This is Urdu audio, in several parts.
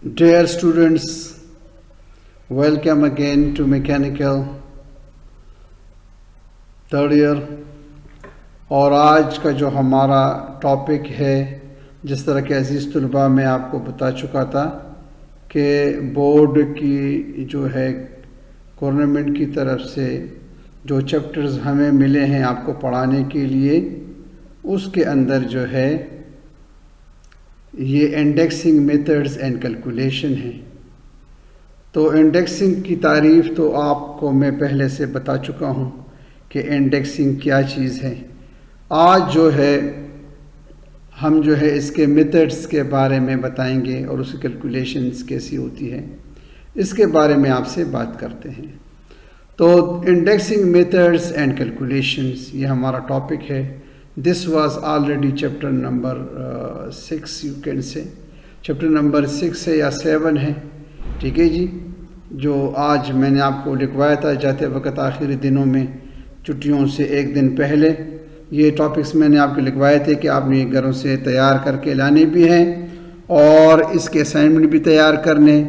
Dear students, welcome again to Mechanical third year. اور آج کا جو ہمارا ٹاپک ہے، جس طرح کہ عزیز طلباء میں آپ کو بتا چکا تھا کہ بورڈ کی جو ہے گورنمنٹ کی طرف سے جو چیپٹرز ہمیں ملے ہیں آپ کو پڑھانے کے لیے، اس کے اندر جو ہے یہ انڈیکسنگ میتھڈز اینڈ کیلکولیشن ہے. تو انڈیکسنگ کی تعریف تو آپ کو میں پہلے سے بتا چکا ہوں کہ انڈیکسنگ کیا چیز ہے. آج جو ہے ہم جو ہے اس کے میتھڈز کے بارے میں بتائیں گے اور اس کی کیلکولیشنز کیسی ہوتی ہے، اس کے بارے میں آپ سے بات کرتے ہیں. تو انڈیکسنگ میتھڈز اینڈ کیلکولیشنز یہ ہمارا ٹاپک ہے. This was already chapter number 6 you can say, chapter number 6 ہے یا 7 ہے، ٹھیک ہے جی، جو آج میں نے آپ کو لکھوایا تھا جاتے وقت آخری دنوں میں چھٹیوں سے ایک دن پہلے. یہ ٹاپکس میں نے آپ کو لکھوائے تھے کہ آپ نے گھروں سے تیار کر کے لانے بھی ہیں اور اس کے اسائنمنٹ بھی تیار کرنے.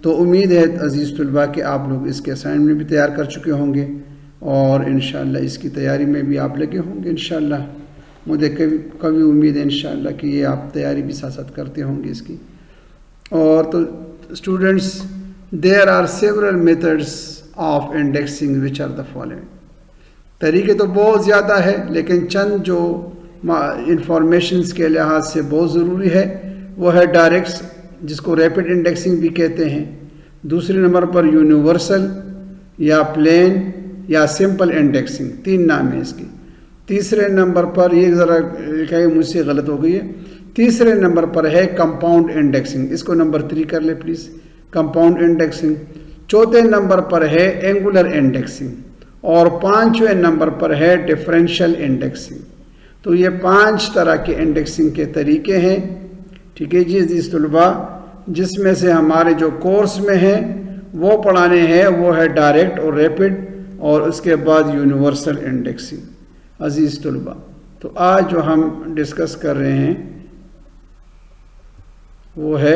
تو امید ہے عزیز طلباء کہ آپ لوگ اس کے اسائنمنٹ بھی تیار کر چکے ہوں گے اور انشاءاللہ اس کی تیاری میں بھی آپ لگے ہوں گے. انشاءاللہ مجھے کبھی امید ہے انشاءاللہ کہ یہ آپ تیاری بھی ساتھ ساتھ کرتے ہوں گے اس کی. اور تو students, there are several methods of indexing which are the following. طریقے تو بہت زیادہ ہے لیکن چند جو انفارمیشنز کے لحاظ سے بہت ضروری ہے وہ ہے ڈائریکٹس، جس کو ریپڈ انڈیکسنگ بھی کہتے ہیں. دوسرے نمبر پر یونیورسل یا پلین یا سمپل انڈیکسنگ، 3 نام ہے اس کی. تیسرے نمبر پر یہ ذرا کہ مجھ سے غلط ہو گئی ہے، تیسرے نمبر پر ہے کمپاؤنڈ انڈیکسنگ. اس کو نمبر 3 کر لے پلیز، کمپاؤنڈ انڈیکسنگ. چوتھے نمبر پر ہے اینگولر انڈیکسنگ اور 5ویں نمبر پر ہے ڈفرینشیل انڈیکسنگ. تو یہ 5 طرح کے انڈیکسنگ کے طریقے ہیں، ٹھیک ہے جی عزیز طلباء. جس میں سے ہمارے جو کورس میں ہیں وہ پڑھانے ہیں وہ ہے ڈائریکٹ اور ریپڈ اور اس کے بعد یونیورسل انڈیکسنگ عزیز طلباء. تو آج جو ہم ڈسکس کر رہے ہیں وہ ہے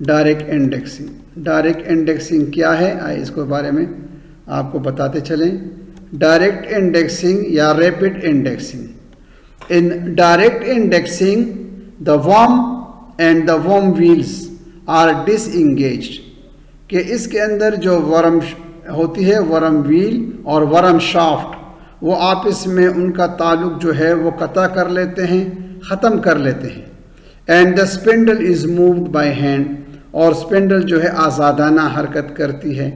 ڈائریکٹ انڈیکسنگ. ڈائریکٹ انڈیکسنگ کیا ہے آئے اس کے بارے میں آپ کو بتاتے چلیں. ڈائریکٹ انڈیکسنگ یا rapid indexing. In direct indexing the worm and the worm wheels are disengaged. کہ اس کے اندر جو ورم ہوتی ہے، ورم ویل اور ورم شافٹ، وہ آپس میں ان کا تعلق جو ہے وہ قطع کر لیتے ہیں، ختم کر لیتے ہیں. and the spindle is moved by hand، اور spindle جو ہے آزادانہ حرکت کرتی ہے.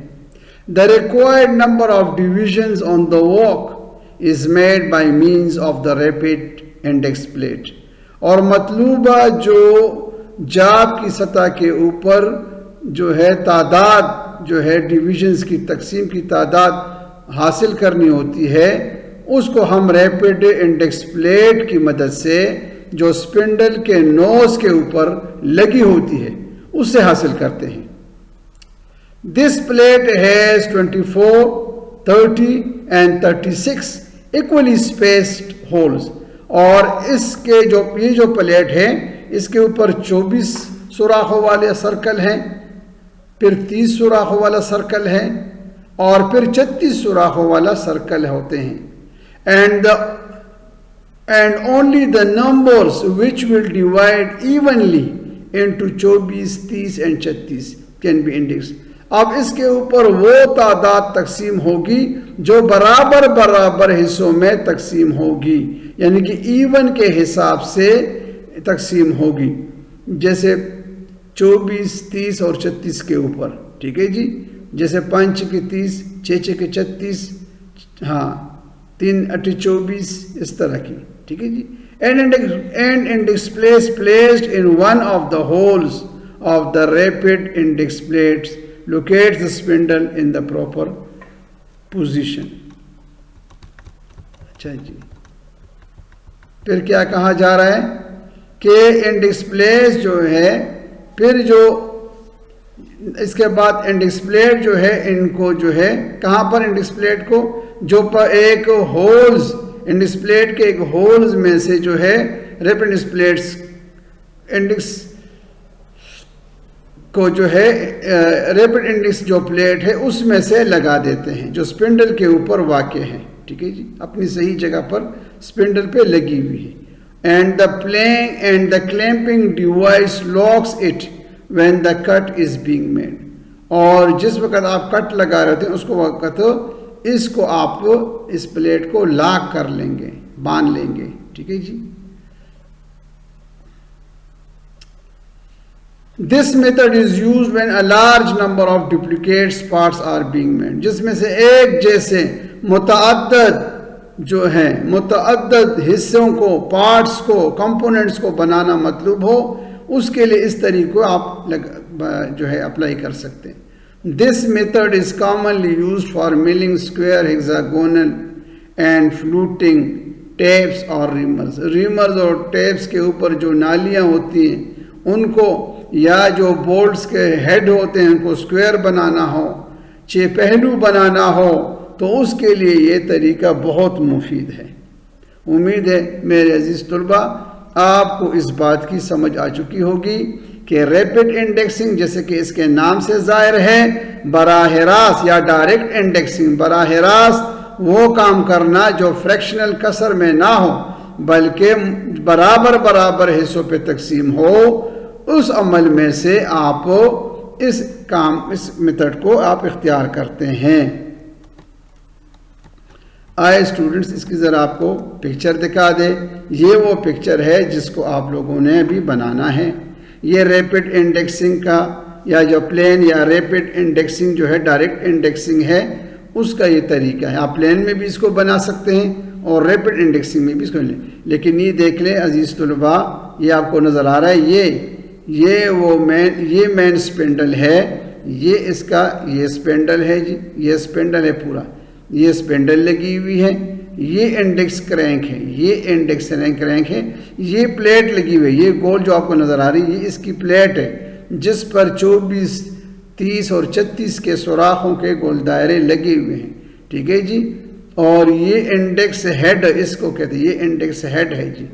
the required number of divisions on the work is made by means of the rapid index plate. اور مطلوبہ جو جاب کی سطح کے اوپر جو ہے تعداد جو ہے ڈویژنز کی تقسیم کی تعداد حاصل کرنی ہوتی ہے، اس کو ہم ریپڈ انڈیکس پلیٹ کی مدد سے جو سپنڈل کے نوز کے اوپر لگی ہوتی ہے اس سے حاصل کرتے ہیں. دس plate has 24, 30 and 36 equally spaced holes. اور اس کے یہ جو پلیٹ ہے اس کے اوپر 24 سوراخوں والے سرکل ہیں، پھر 30 سوراخوں والا سرکل ہے اور پھر 36 سوراخوں والا سرکل ہوتے ہیں. and only the numbers which will divide evenly into 24, 30 and 36 can be indexed. اب اس کے اوپر وہ تعداد تقسیم ہوگی جو برابر برابر حصوں میں تقسیم ہوگی، یعنی کہ ایون کے حساب سے تقسیم ہوگی، جیسے 24، 30 اور 36 کے اوپر، ٹھیک ہے جی، جیسے 5 کے 30، 6 کے 36، ہاں 3 8 24 اس طرح کی، ٹھیک ہے جی. and index place placed in one of the holes of the rapid index plates locates the spindle in the proper position. اچھا جی، پھر کیا کہا جا رہا ہے کہ انڈیکس پلیس جو ہے، پھر جو اس کے بعد انڈیکس پلیٹ جو ہے ان کو جو ہے کہاں پر انڈیکس پلیٹ کو جو پر ایک ہولز انڈیکس پلیٹ کے ایک ہولز میں سے جو ہے ریپڈ انڈیکس پلیٹس انڈیکس کو جو ہے ریپڈ انڈیکس جو پلیٹ ہے اس میں سے لگا دیتے ہیں جو اسپنڈل کے اوپر واقع ہے. ٹھیک ہے جی, اپنی صحیح جگہ پر اسپنڈل پہ لگی ہوئی ہے. And the clamping device locks it when the cut is being made. اور جس وقت آپ کٹ لگا رہے تھے اس کو وقت اس کو آپ اس پلیٹ کو لاک کر لیں گے, باندھ لیں گے. ٹھیک ہے جی. This method is used when a large number of duplicate parts are being made. جس میں سے ایک جیسے متعدد حصوں کو, پارٹس کو, کمپوننٹس کو بنانا مطلوب ہو, اس کے لیے اس طریقے کو آپ جو ہے اپلائی کر سکتے ہیں. This method is commonly used for milling square, hexagonal and fluting tapes or reamers. ریمرز اور ٹیپس کے اوپر جو نالیاں ہوتی ہیں ان کو, یا جو بولٹس کے ہیڈ ہوتے ہیں ان کو اسکوائر بنانا ہو, 6 پہلو بنانا ہو, تو اس کے لیے یہ طریقہ بہت مفید ہے. امید ہے میرے عزیز طلبہ آپ کو اس بات کی سمجھ آ چکی ہوگی کہ ریپڈ انڈیکسنگ جیسے کہ اس کے نام سے ظاہر ہے, براہ راست یا ڈائریکٹ انڈیکسنگ, براہ راست وہ کام کرنا جو فریکشنل کسر میں نہ ہو بلکہ برابر حصوں پہ تقسیم ہو, اس عمل میں سے آپ اس میتھڈ کو آپ اختیار کرتے ہیں. آئے اسٹوڈنٹس اس کی ذرا آپ کو پکچر دکھا دے. یہ وہ پکچر ہے جس کو آپ لوگوں نے ابھی بنانا ہے. یہ ریپڈ انڈیکسنگ کا یا جو پلین یا ریپڈ انڈیکسنگ جو ہے ڈائریکٹ انڈیکسنگ ہے اس کا یہ طریقہ ہے. آپ پلین میں بھی اس کو بنا سکتے ہیں اور ریپڈ انڈیکسنگ میں بھی اس کو لیں. لیکن یہ دیکھ لیں عزیز طلباء, یہ آپ کو نظر آ رہا ہے, یہ مین اسپنڈل ہے, یہ اس کا یہ اسپنڈل ہے جی, یہ اسپنڈل ہے پورا, یہ اسپنڈل لگی ہوئی ہے, یہ انڈیکس کرینک ہے, یہ انڈیکس کرینک ہے, یہ پلیٹ لگی ہوئی ہے, یہ گول جو آپ کو نظر آ رہی ہے یہ اس کی پلیٹ ہے جس پر 24, 30 اور 36 کے سوراخوں کے گول دائرے لگے ہوئے ہیں. ٹھیک ہے جی. اور یہ انڈیکس ہیڈ اس کو کہتے ہیں, یہ انڈیکس ہیڈ ہے جی.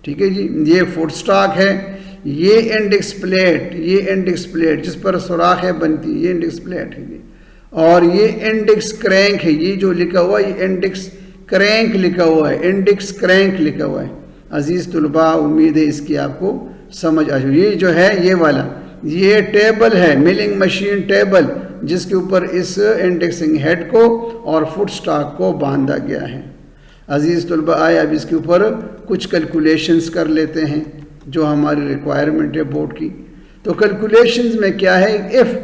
ٹھیک ہے جی. یہ فٹ سٹاک ہے, یہ انڈیکس پلیٹ جس پر سوراخیں بنتی ہیں, یہ انڈیکس پلیٹ ہے جی. اور یہ انڈیکس کرینک ہے, یہ جو لکھا ہوا ہے یہ انڈیکس کرینک لکھا ہوا ہے, انڈیکس کرینک لکھا ہوا ہے. عزیز طلباء امید ہے اس کی آپ کو سمجھ آ جائے. یہ جو ہے یہ والا یہ ٹیبل ہے, ملنگ مشین ٹیبل, جس کے اوپر اس انڈیکسنگ ہیڈ کو اور فٹ سٹاک کو باندھا گیا ہے. عزیز طلباء آئے اب اس کے اوپر کچھ کیلکولیشنز کر لیتے ہیں جو ہماری ریکوائرمنٹ ہے بورڈ کی. تو کیلکولیشنز میں کیا ہے, اف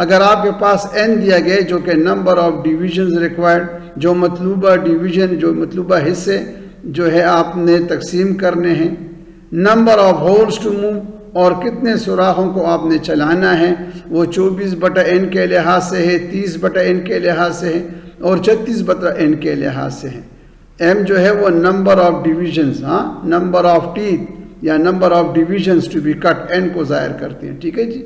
اگر آپ کے پاس n دیا گیا جو کہ نمبر آف ڈیویژنز ریکوائرڈ, جو مطلوبہ ڈیویژن جو مطلوبہ حصے جو ہے آپ نے تقسیم کرنے ہیں, number of holes to move اور کتنے سوراخوں کو آپ نے چلانا ہے وہ 24/n کے لحاظ سے ہے, 30/n کے لحاظ سے ہے اور 36/n کے لحاظ سے ہے. m جو ہے وہ number of divisions, number of teeth یا number of divisions to be cut, n کو ظاہر کرتے ہیں. ٹھیک ہے جی.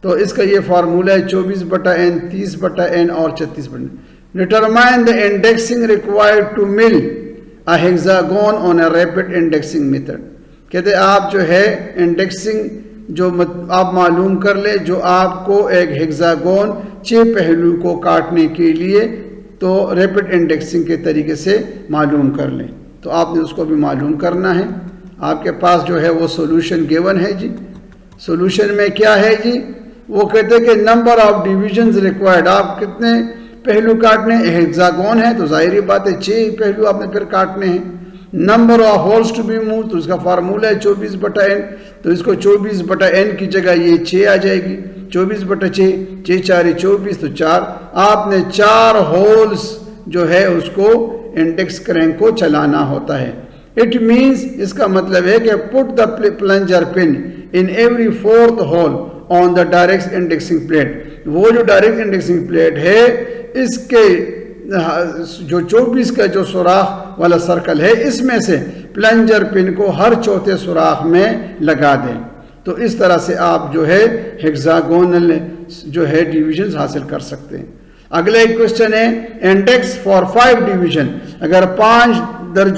تو اس کا یہ فارمولہ ہے 24/n, 30/n اور 36/n. Determine the indexing required to mill a hexagon on a rapid indexing method. کہتے آپ جو ہے انڈیکسنگ جو آپ معلوم کر لیں جو آپ کو ایک ہیگزاگون 6 پہلو کو کاٹنے کے لیے تو ریپڈ انڈیکسنگ کے طریقے سے معلوم کر لیں. تو آپ نے اس کو بھی معلوم کرنا ہے. آپ کے پاس جو ہے وہ سولوشن گیون ہے جی. سولوشن میں کیا ہے جی, وہ کہتے ہیں کہ نمبر آف ڈیویژنز ریکوائرڈ, آپ کتنے پہلو کاٹنے, ہیگزاگون ہے تو ظاہری بات ہے 6 پہلو آپ نے پھر کاٹنے ہیں. Number of holes to be move تو اس کا فارمولہ ہے 24/n, تو اس کو 24/n کی جگہ یہ 6 آ جائے گی, 24/6, 6 4 24, تو 4 آپ نے 4 ہولز جو ہے اس کو انڈیکس کرینک کو چلانا ہوتا ہے. اٹ مینس اس کا مطلب ہے کہ put the plunger pin in every 4th hole on the direct indexing plate. وہ جو ڈائریکٹ انڈیکسنگ پلیٹ ہے اس کے جو 24 کا جو سوراخ والا سرکل ہے اس میں سے پلنجر پن کو ہر 4تھے سوراخ میں لگا دیں. تو اس طرح سے آپ جو ہے ہیگزاگونل جو ہے ڈیویژنز حاصل کر سکتے ہیں. اگلا ایک کوشچن ہے انڈیکس فار 5 ڈیویژن, اگر 5 درجے